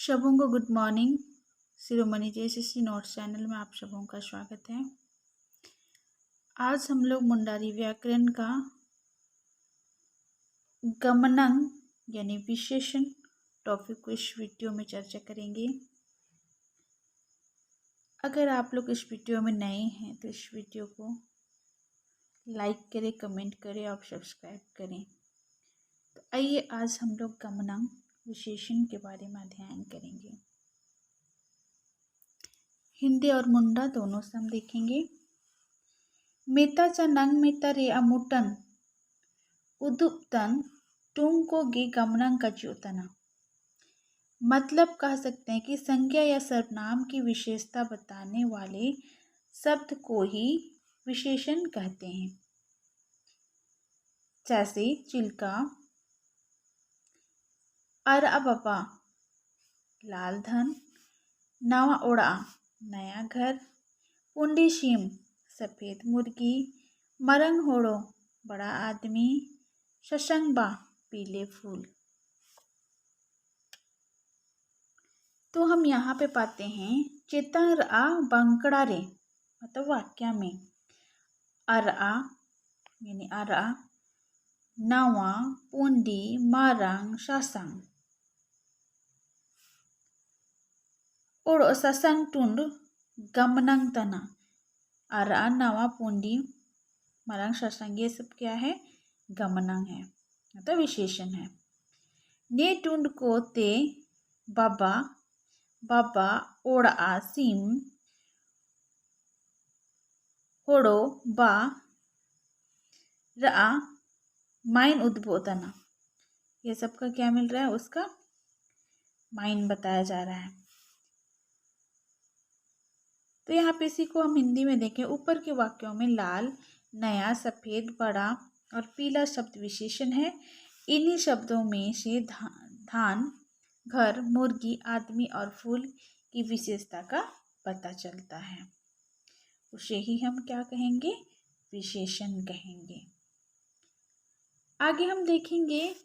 सबों को good morning. शिरोमणि JSSC notes channel में आप सबों का स्वागत है। आज हम लोग मुंडारी व्याकरण का गमनांग यानी विशेषण टॉपिक को इस वीडियो में चर्चा करेंगे। अगर आप लोग इस वीडियो में नए हैं तो इस वीडियो को लाइक करें, कमेंट करें और सब्सक्राइब करें। तो आइए आज हम लोग गमनांग विशेषण के बारे में अध्ययन करेंगे। हिंदी और मुंडा दोनों से हम देखेंगे। मेताचा नंग मेता रे अमुटन उदुपतन टुंग गे गमनांग का च्योतना। मतलब कह सकते हैं कि संज्ञा या सर्वनाम की विशेषता बताने वाले शब्द को ही विशेषण कहते हैं। जैसे चिल्का, अरअबपा लाल धन, नवा ओड़ा नया घर, पुंडी शीम सफेद मुर्गी, मरंग होड़ो बड़ा आदमी, शशंबा पीले फूल। तो हम यहाँ पे पाते हैं चेतन आ बंकड़ा रे, मतलब वाक्य में अरआ यानी अरआ, नवा पुंडी मारंग शसंग ओड़ो ससंग टुंड गमनंग तना। अरआ नवा पुंडी मारंग शसंग ये सब क्या है? गमनंग है, मतलब विशेषण है। ने टुंड को ते बाबा बाबा ओड़ा सीम होड़ो बा रा माइन उद्बोधना। ये सबका क्या मिल रहा है? उसका माइन बताया जा रहा है। तो यहाँ पे इसी को हम हिंदी में देखें। ऊपर के वाक्यों में लाल, नया, सफेद, बड़ा और पीला शब्द विशेषण है। इन्हीं शब्दों में से धान, घर, मुर्गी, आदमी और फूल की विशेषता का पता चलता है। उसे ही हम क्या कहेंगे? विशेषण कहेंगे। आगे हम देखेंगे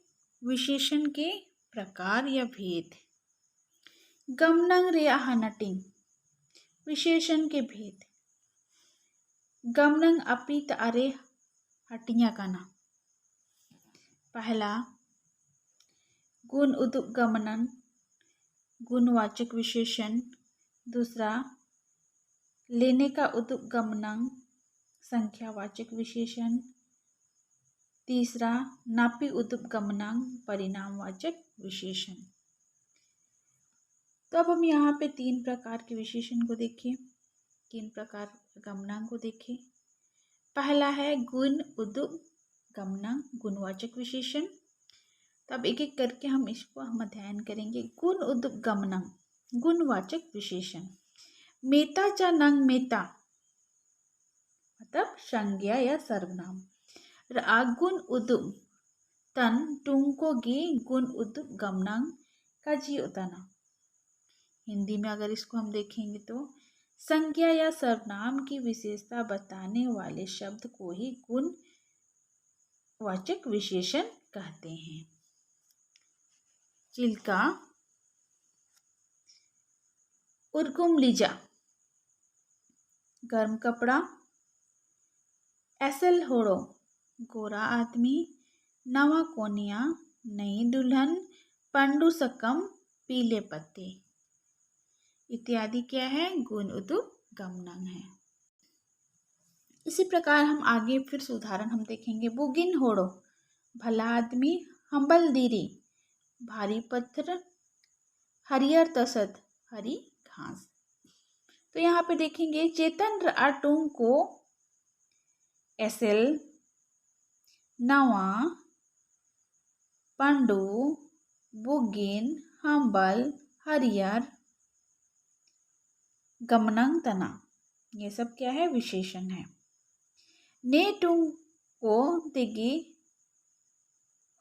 विशेषण के प्रकार या भेद। गमनंग रे आहनटिंग, विशेषण के भेद। गमनंग अपित अरे हटिया काना। पहला गुण उदुप गमनन गुणवाचक विशेषण। दूसरा लेने का उदुप गमनंग संख्यावाचक विशेषण। तीसरा नापी उदुप गमनंग परिणामवाचक विशेषण। तो अब हम यहाँ पे तीन प्रकार के विशेषण को देखें, तीन प्रकार गमनांग को देखें। पहला है गुण उदुप गमनांग गुणवाचक विशेषण। तो अब एक एक करके हम अध्ययन करेंगे। गुण उदुप गमनांग गुणवाचक विशेषण। मेता चा नंग मेता, मतलब संज्ञा या सर्वनाम। गुण उदुप तन टुंको गे गुण उदुप गमनांग का जीवतना। हिंदी में अगर इसको हम देखेंगे तो संज्ञा या सर्वनाम की विशेषता बताने वाले शब्द को ही गुणवाचक विशेषण कहते हैं। चिल्का, उर्गुम लीजा गर्म कपड़ा, एसल होड़ो गोरा आदमी, नवा कोनिया नई दुल्हन, पंडू सकम पीले पत्ते इत्यादि क्या है? गुण उदुप गमनांग है। इसी प्रकार हम आगे फिर से उदाहरण हम देखेंगे। बुगिन होड़ो भला आदमी, हम्बल दीरी भारी पत्थर, हरियर तसद हरी घास। तो यहाँ पे देखेंगे चेतन आटूम को एसल, नवा, पंडू, बुगिन, हम्बल, हरियर, गमनंग तना, ये सब क्या है? विशेषण है। ने टुंग को तिगी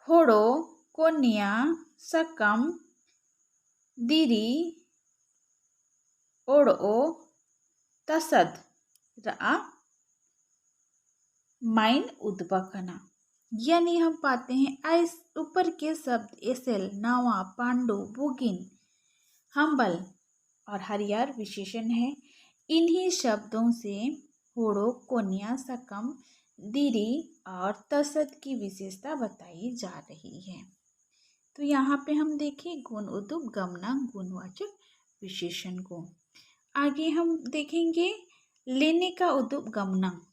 होड़ो कोनिया सकम दीरी ओड़ो तसद रा माइन उद्बकना। यानी हम पाते हैं ऊपर के शब्द एसेल, नावा, पांडु, बुगिन हम्बल और हरियर विशेषण है। इन्हीं शब्दों से होड़ो, कोन्या, सकम, दीरी और तसद की विशेषता बताई जा रही है। तो यहाँ पे हम देखें गुण उद्दुप गमनांक गुणवाचक विशेषण को। आगे हम देखेंगे लेने का उद्दुप गमनांक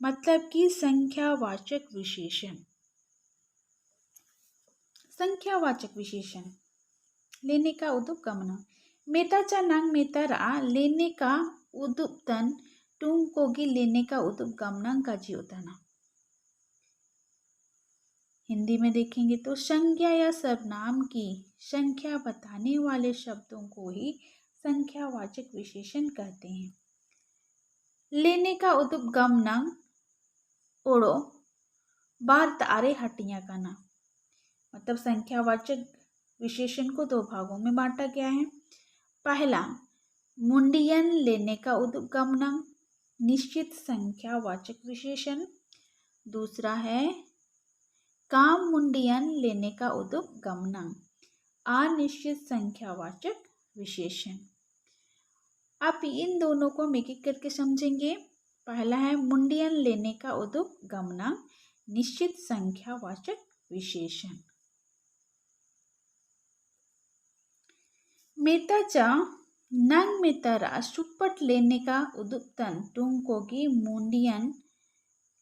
मतलब कि संख्यावाचक विशेषण। संख्यावाचक विशेषण लेने का उद्दुप गमनांक मेताचा नांग मेतारा लेने का उद्दुप तन टूंग कोगी लेने का उद्दुप गमनांक का जी होता ना। हिंदी में देखेंगे तो संज्ञा या सर्वनाम की संख्या बताने वाले शब्दों को ही संख्यावाचक विशेषण कहते हैं। लेने का उद्दुप गमनांक ओड़ो बार तारे हटिया का ना मतलब संख्यावाचक विशेषण को दो भागों में बांटा गया है। पहला मुंडियन लेने का उद्दुप गमनांक निश्चित संख्यावाचक विशेषण। दूसरा है काम मुंडियन लेने का उद्दुप गमनांक अनिश्चित संख्यावाचक विशेषण। आप इन दोनों को हम एक एक करके समझेंगे। पहला है मुंडियन लेने का उद्दुप गमनांक निश्चित संख्यावाचक विशेषण। मेताचा नंग मेतारा सुपट लेने का उद्दुप तन टूंग कोगी मुंडियन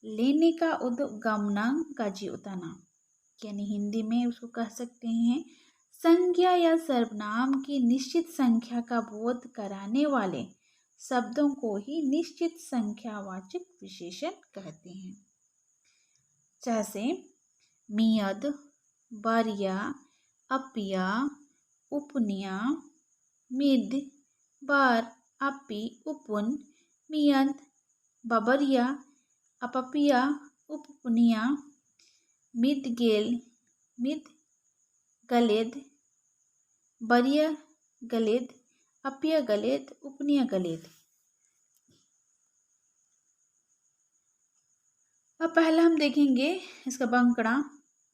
लेने का उद्दुप गमनांक का जी उताना यानी हिंदी में उसको कह सकते हैं संज्ञा या सर्वनाम की निश्चित संख्या का बोध कराने वाले शब्दों को ही निश्चित संख्यावाचक विशेषण कहते हैं। जैसे मियद, बरिया, अपिया, उपनिया, मिद, बर, अपी, उपुन, मियद, बबरिया, अपपिया, उपपुनिया, मिद गेल, मिद गलेद, बरिया गलेद, अपिया गलेद, उपनिया गलेद। अब पहला हम देखेंगे इसका बंकड़ा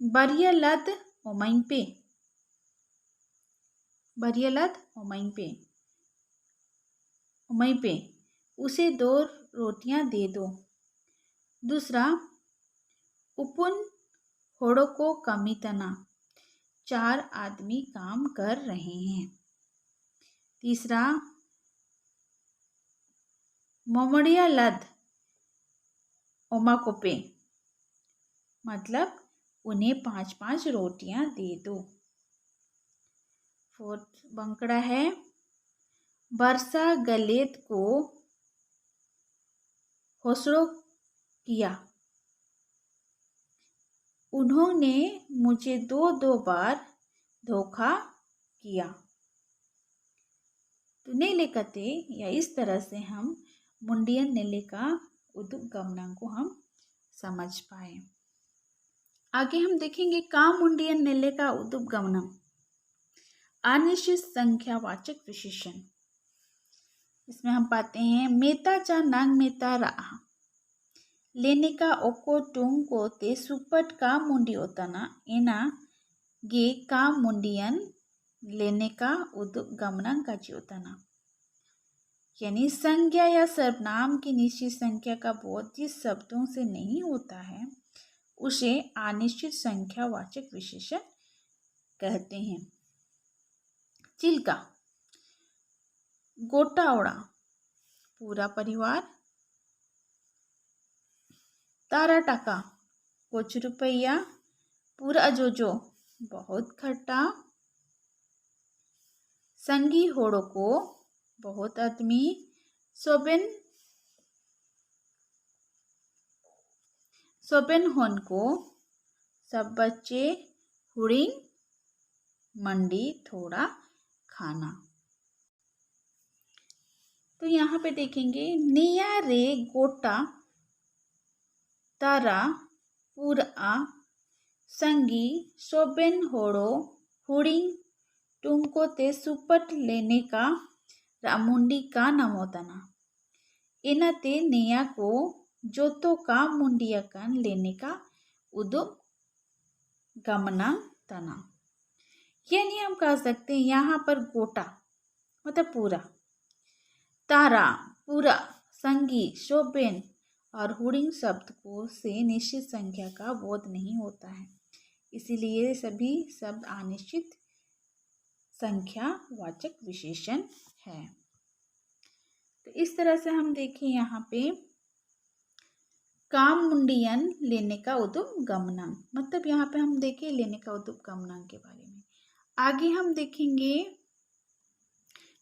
बरिया लद ओमाइन पे। बरिया लद ओमाइन पे ओमाइन पे उसे 2 रोटियां दे दो। दूसरा उपुन होड़ो को कमी तना 4 आदमी काम कर रहे हैं। तीसरा मोमड़िया लद ओमाकोपे मतलब उन्हें 5-5 रोटियां दे दो। फोर्थ बंकड़ा है वर्षा गलेद को होसड़ो किया। उन्होंने मुझे 2 बार धोखा किया। तो नेले कते या इस तरह से हम मुंडियन नेले का उद्दुप गमनांक को हम समझ पाए। आगे हम देखेंगे काम मुंडियन नेले का उद्दुप गमनांक अनिश्चित संख्यावाचक विशेषण। इसमें हम पाते हैं मेताचा नांग मेतारा लेने का ओको टूंग को ते सुपट का मुंडी होताना एना गे का मुंडियन लेने का उद्दुप गमनांक का जी होताना यानी संज्ञा या सर्वनाम की निश्चित संख्या का बोध जिस शब्दों से नहीं होता है उसे अनिश्चित संख्यावाचक विशेषण कहते हैं। चिल्का गोटावड़ा पूरा परिवार। तारा टाका कुछ रुपया। पूरा जोजो बहुत खट्टा। संगी होड़ो को बहुत आदमी। सोबेन होन को सब बच्चे। हुड़िंग मंडी थोड़ा खाना। तो यहाँ पे देखेंगे निया रे गोटा तारा पूरा संगी सोबेन होड़ो हुड़िंग तुमको ते सुपट लेने का रामुंडी का नाम होता ना एना ते निया को जो तो का मुंडिया कन लेने का उद्दुप गमनांक तना। यानी हम कह सकते हैं यहाँ पर गोटा मतलब पूरा। तारा पूरा, संगी शोभन और हुडिंग शब्द को से निश्चित संख्या का बोध नहीं होता है, इसीलिए सभी शब्द अनिश्चित संख्या वाचक विशेषण है। तो इस तरह से हम देखें यहाँ पे काम मुंडियन लेने का उदुप गमनांग, मतलब यहाँ पे हम देखें लेने का उदुप गमनांग के बारे में। आगे हम देखेंगे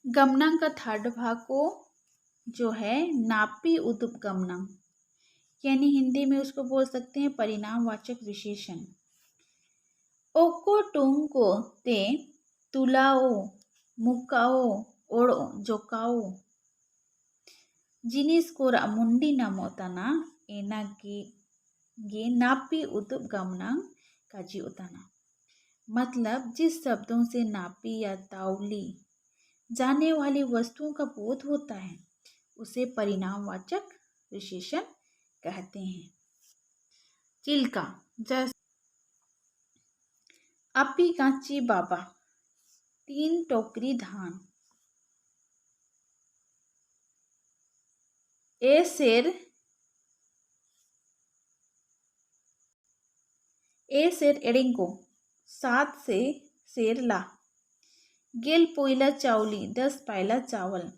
गमनांग का थर्ड भाग को, जो है नापी उदुप गमनांग, यानी हिंदी में उसको बोल सकते हैं परिणामवाचक विशेषण। ओको टुंग को ते तुलाओ मुकाओ ओड़ो जोकाओ जिनिस को मुंडी नमोताना एना गे नापी उदुप गमनांग काजी उताना, मतलब जिस शब्दों से नापी या ताउली जाने वाली वस्तुओं का बोध होता है उसे परिणामवाचक विशेषण कहते हैं। चिल्का, जैसे अपी कांची बाबा 3 टोकरी धान, ए शेर एडिंको 7 से शेर ला, गेल पोइला चावली 10 पायला चावल,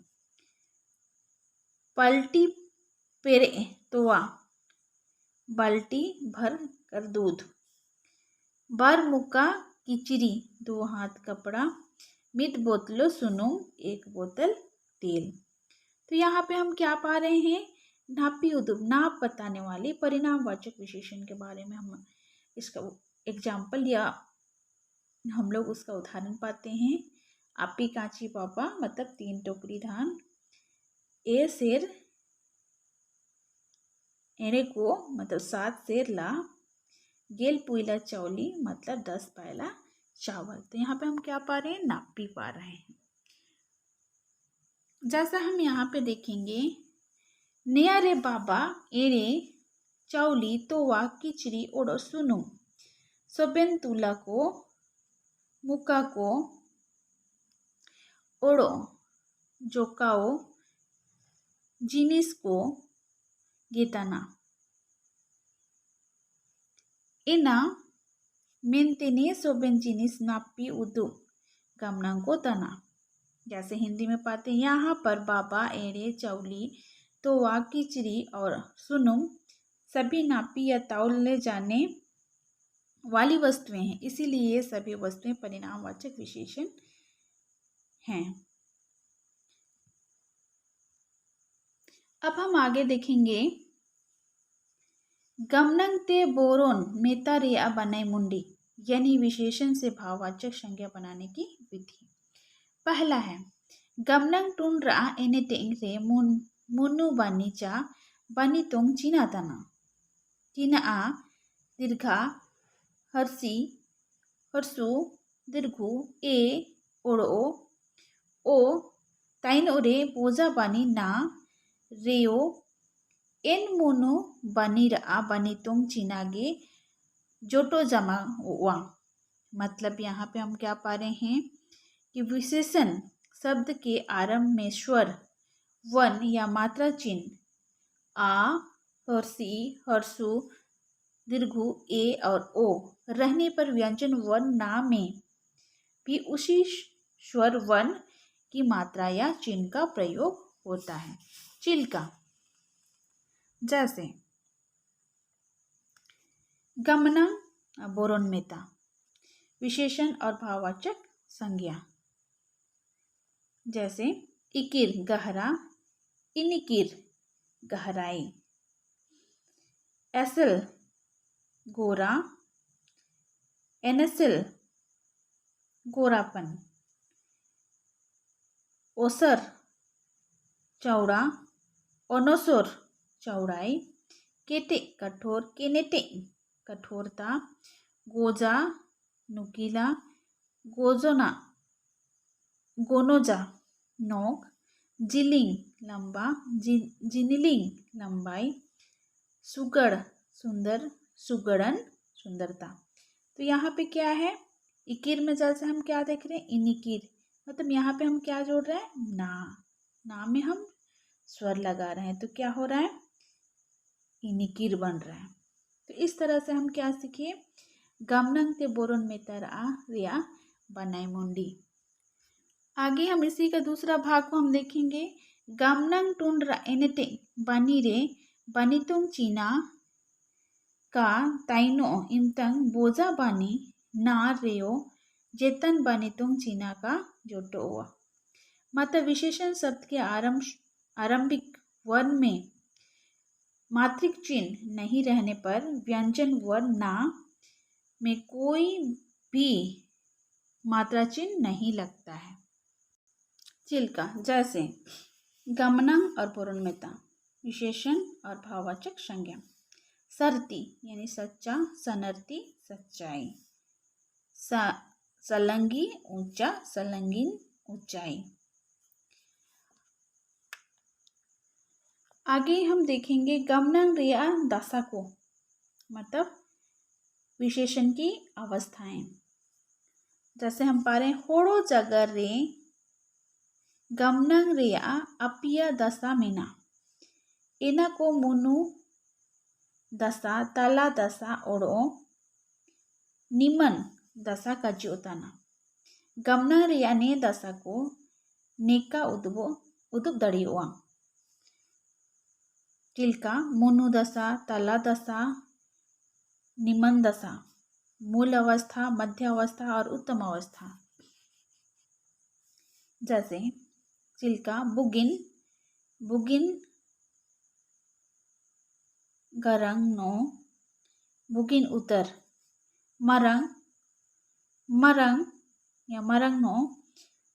पलटी पेरे तोवा बाल्टी भर कर दूध, बार मुक्का किचरी 2 हाथ कपड़ा, मित बोतलो सुनो 1 बोतल तेल। तो यहाँ पे हम क्या पा रहे हैं, नापी उदुप नाप बताने वाले परिणामवाचक विशेषण के बारे में हम इसका एग्जाम्पल या हम लोग उसका उदाहरण पाते हैं। आपी कांची पापा मतलब 3 टोकरी धान, ए शेर एड़े को मतलब 7 शेर ला, गेल पुइला चौली मतलब 10 पायला चावल। तो यहाँ पे हम क्या पा रहे हैं, नापी पा रहे हैं। जैसा हम यहाँ पे देखेंगे, नया रे बाबा एड़े चौली तोवा किचरी ओड़ो सुनो, सोबेन तुला को मुक्का को ओड़ो जोकाओ जिनिस को गेताना, इना मेंतेने सोबेन जिनिस नापी उदुप गमनांग को तना। जैसे हिंदी में पाते हैं, यहाँ पर बाबा एड़े चौली तोवा किचरी और सुनुम सभी नापी या तौल ले जाने वाली वस्तुएं हैं, इसीलिए ये सभी वस्तुएं परिणामवाचक विशेषण हैं। अब हम आगे देखेंगे गमनंग ते बोरोन मेता रेया बनाई मुंडी, यानी विशेषण से भाववाचक संज्ञा बनाने की विधि। पहला है गमनंग टून रा एने टेंग रे मुनु बानीचा बानीतोंग चीना तना, चीना आ दीर्घा हर्षी हर्षु दीर्घु ए ओड़ो ओ ताइन ओरे बोझा बानी ना रेयो एन मोनो बानी रा बानीतोंग चीनागे जोटो जमा वा। मतलब यहाँ पे हम क्या पा रहे हैं कि विशेषण शब्द के आरंभ में स्वर वन या मात्रा चिन्ह आ हर्षी हर्षु दीर्घु ए और ओ रहने पर व्यंजन वर्ण ना में भी उसी स्वर वर्ण की मात्रा या चिन्ह का प्रयोग होता है। चिल्का, जैसे गमनंग बोरोन मेता, विशेषण और भाववाचक संज्ञा। जैसे इकिर गहरा, इनिकिर गहराई, एसल गोरा, एनएसल गोरापन, ओसर चौड़ा, ओनोसोर चौड़ाई, केटे कठोर, केनेटे कठोरता, गोजा नुकीला, गोजोना गोनोजा नोक, जिलिंग लंबा, जिनिलिंग लंबाई, सुगड़ सुंदर, सुगड़न सुंदरता। तो यहाँ पे क्या है, इकिर में जैसे हम क्या देख रहे हैं, इनिकिर मतलब यहाँ पे हम क्या जोड़ रहे हैं, ना में हम स्वर लगा रहे हैं, तो क्या हो रहा है, इनिकिर बन रहा है। तो इस तरह से हम क्या सीखे, गमनंग ते बोरन में तरा रिया बनाई मुंडी। आगे हम इसी का दूसरा भाग को हम देखेंगे। गमनंग टूंड एनेटे बनी रे बनितुंग चीना का ताइनो इमतंग बोजा बानी ना रेयो जेतन बनितुंग चीना का जोटो हुआ। मतलब विशेषण शब्द के आरंभिक वर्ण में मात्रिक चिन्ह नहीं रहने पर व्यंजन वर्ण ना में कोई भी मात्रा चिन्ह नहीं लगता है। चिल्का जैसे गमनंग और पूर्णमिता विशेषण और भाववाचक संज्ञा। सरती यानी सच्चा, सनरती सच्चाई, सलंगी ऊंचा, सलंगिन ऊंचाई। आगे हम देखेंगे गमनंग रिया दशा को, मतलब विशेषण की अवस्थाएं। जैसे हम पा रहे हैं होड़ो जगर रे गमनंग रिया अपिया दशा मीना, इना को मुनु दशा तला दशा ओड़ो निमन दशा कज्योताना। गमनंग रिया ने दशा को नेका उदुब दड़ियोआ। चिल्का मुनु दशा, तला दशा, निमन दशा, मूल अवस्था, मध्य अवस्था और उत्तम अवस्था। जैसे चिल्का बुगिन गरंग नो बुगिन उतर, मरंग या मरंग नो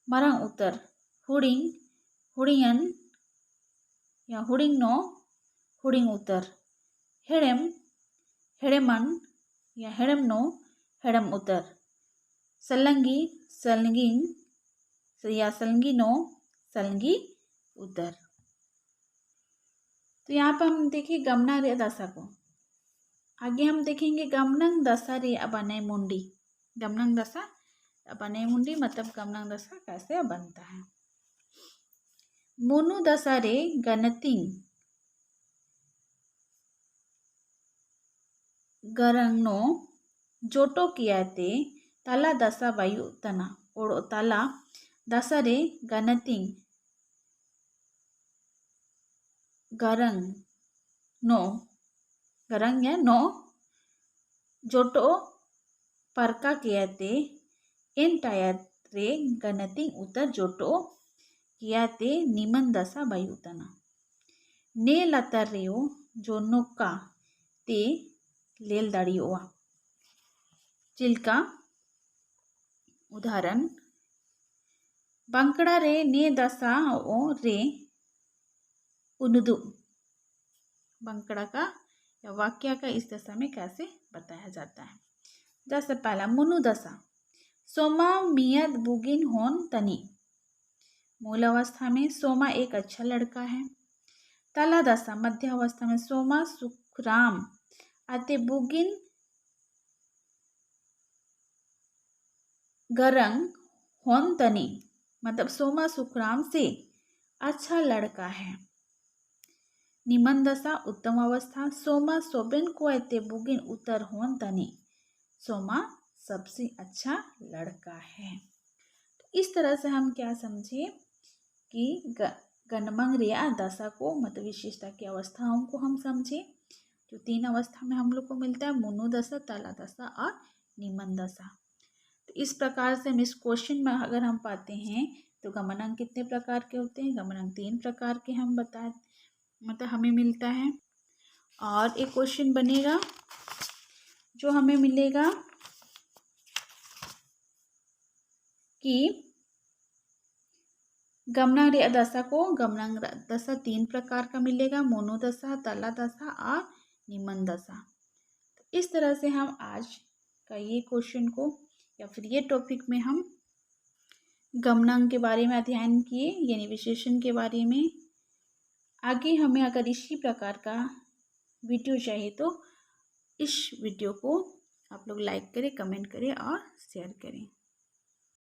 मरंग उतर, हुड़ियन या हुड़िंग नो हुड़िंग उतर, हेड़ेमन या हेड़म नो हेड़म उतर, सलंगिन या सलंगी नो सलंगी उतर। तो यहाँ पर हम देखिए गमना रे दशा को। आगे हम देखेंगे गमनंग दशा रे बनाए मुंडी। गमनंग दशा बनाए मुंडी मतलब गमनंग दशा कैसे बनता है। मुनु दशा रे गणतिंग गरंगनो जोटो कियाते तला दशा वायु तना ओड़ो तला दशा रे गणतिंग गरंग या नो जोटो परका कियाते इन टायर रे गणतिंग उतर जोटो कियाते निमन दशा वायुतना ने लतर रेओ जो नोका ते लेल दाड़ियोआ। चिल्का उदाहरण बंकड़ा रे ने दशा ओ रे उनुदु। बंकड़ा का या वाक्य का इस दशा में कैसे बताया जाता है। जैसे पहला मुनु दशा सोमा मियत बुगिन होन तनी, मूल अवस्था में सोमा एक अच्छा लड़का है। तला दशा मध्य अवस्था में सोमा सुखराम अते बुगिन गरंग होन तनी, मतलब सोमा सुखराम से अच्छा लड़का है। निमन दशा उत्तम अवस्था सोमा सोबिन को अते बुगिन उतर होन तनी, सोमा सबसे अच्छा लड़का है। तो इस तरह से हम क्या समझे कि गणमंग रिया दशा को मतलब विशेषता की अवस्थाओं को हम समझे, जो 3 अवस्था में हम लोग को मिलता है, मुनु दशा, तला दशा और निमन दशा। तो इस प्रकार से हम इस क्वेश्चन में अगर हम पाते हैं तो गमनांक कितने प्रकार के होते हैं। गमनांक 3 प्रकार के हम बताए मतलब हमें मिलता है। और एक क्वेश्चन बनेगा जो हमें मिलेगा कि गमनांक दशा को गमनांक दशा 3 प्रकार का मिलेगा, मोनो दशा, तला दशा और निमन दशा। तो इस तरह से हम आज का ये क्वेश्चन को या फिर ये टॉपिक में हम गमनांक के बारे में अध्ययन किए, यानी विशेषण के बारे में। आगे हमें अगर इसी प्रकार का वीडियो चाहिए तो इस वीडियो को आप लोग लाइक करें, कमेंट करें और शेयर करें।